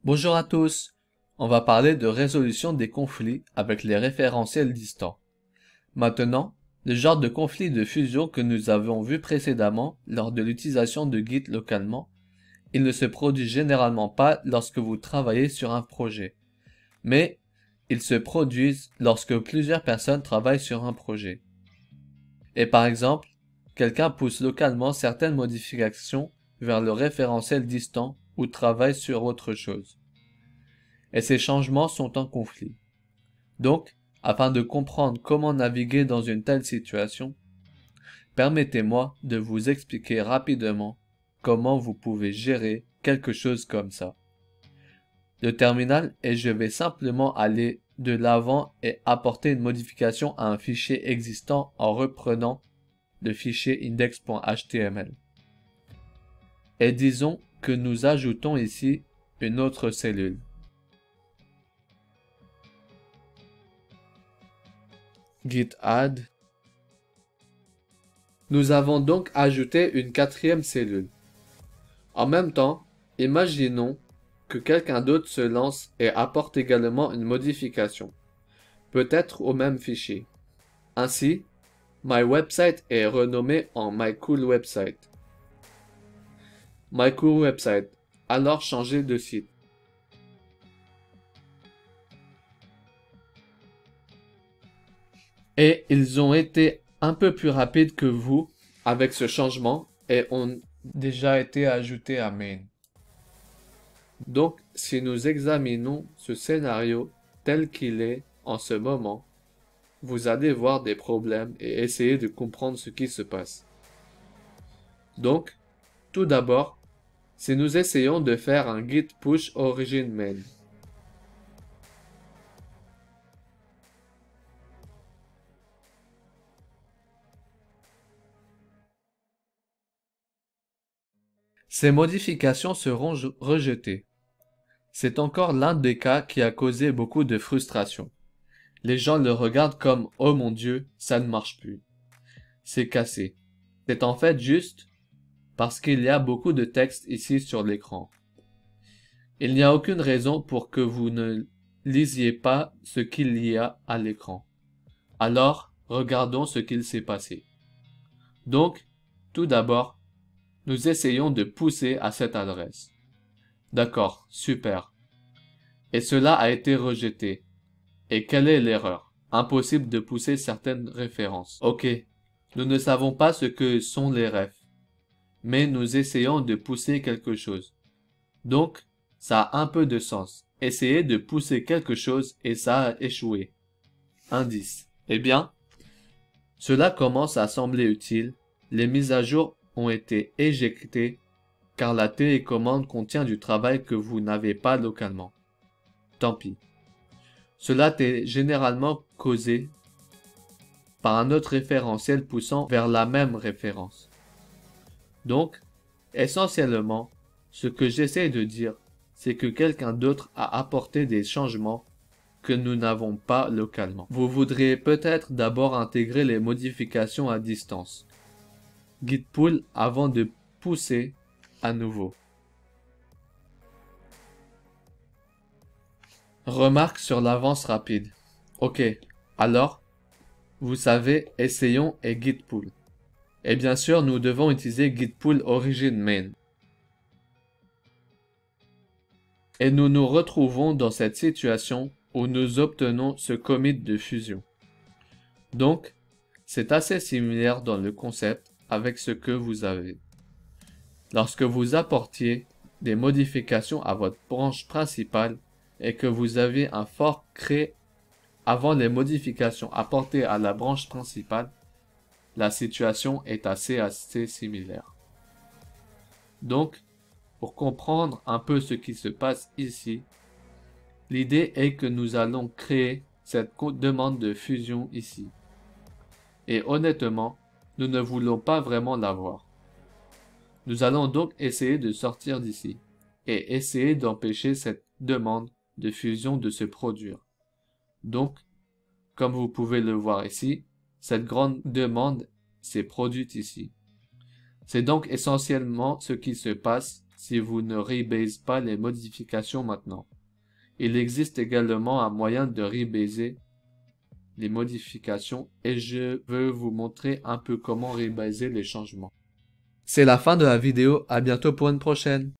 Bonjour à tous, on va parler de résolution des conflits avec les référentiels distants. Maintenant, le genre de conflit de fusion que nous avons vu précédemment lors de l'utilisation de Git localement, il ne se produit généralement pas lorsque vous travaillez sur un projet, mais ils se produisent lorsque plusieurs personnes travaillent sur un projet. Et par exemple, quelqu'un pousse localement certaines modifications vers le référentiel distant ou travaille sur autre chose. Et ces changements sont en conflit. Donc, afin de comprendre comment naviguer dans une telle situation, permettez-moi de vous expliquer rapidement comment vous pouvez gérer quelque chose comme ça. Le terminal et je vais simplement aller de l'avant et apporter une modification à un fichier existant en reprenant le fichier index.html. Et disons que nous ajoutons ici une autre cellule. Git add. Nous avons donc ajouté une quatrième cellule. En même temps, imaginons que quelqu'un d'autre se lance et apporte également une modification, peut-être au même fichier. Ainsi, My Website est renommé en My Cool Website. My Cool Website, alors changez de site. Et ils ont été un peu plus rapides que vous avec ce changement et ont déjà été ajoutés à main. Donc, si nous examinons ce scénario tel qu'il est en ce moment, vous allez voir des problèmes et essayer de comprendre ce qui se passe. Donc, tout d'abord, si nous essayons de faire un git push origin main, ces modifications seront rejetées. C'est encore l'un des cas qui a causé beaucoup de frustration. Les gens le regardent comme « Oh mon Dieu, ça ne marche plus. C'est cassé. » C'est en fait juste parce qu'il y a beaucoup de texte ici sur l'écran. Il n'y a aucune raison pour que vous ne lisiez pas ce qu'il y a à l'écran. Alors, regardons ce qu'il s'est passé. Donc, tout d'abord, nous essayons de pousser à cette adresse. D'accord, super. Et cela a été rejeté. Et quelle est l'erreur? Impossible de pousser certaines références. Ok, nous ne savons pas ce que sont les refs, mais nous essayons de pousser quelque chose. Donc, ça a un peu de sens. Essayez de pousser quelque chose et ça a échoué. Indice. Eh bien, cela commence à sembler utile. Les mises à jour ont été éjectées car la télécommande contient du travail que vous n'avez pas localement. Tant pis. Cela est généralement causé par un autre référentiel poussant vers la même référence. Donc, essentiellement, ce que j'essaie de dire, c'est que quelqu'un d'autre a apporté des changements que nous n'avons pas localement. Vous voudriez peut-être d'abord intégrer les modifications à distance. Git pull avant de pousser à nouveau. Remarque sur l'avance rapide. Ok, alors, vous savez, essayons et git pull. Et bien sûr, nous devons utiliser git pull origin main. Et nous nous retrouvons dans cette situation où nous obtenons ce commit de fusion. Donc, c'est assez similaire dans le concept avec ce que vous avez. Lorsque vous apportiez des modifications à votre branche principale et que vous avez un fork créé avant les modifications apportées à la branche principale, la situation est assez similaire. Donc, pour comprendre un peu ce qui se passe ici, l'idée est que nous allons créer cette demande de fusion ici. Et honnêtement, nous ne voulons pas vraiment l'avoir. Nous allons donc essayer de sortir d'ici et essayer d'empêcher cette demande de fusion de se produire. Donc, comme vous pouvez le voir ici, cette grande demande s'est produite ici. C'est donc essentiellement ce qui se passe si vous ne rebase pas les modifications maintenant. Il existe également un moyen de rebaser les modifications et je veux vous montrer un peu comment rebaser les changements. C'est la fin de la vidéo, à bientôt pour une prochaine.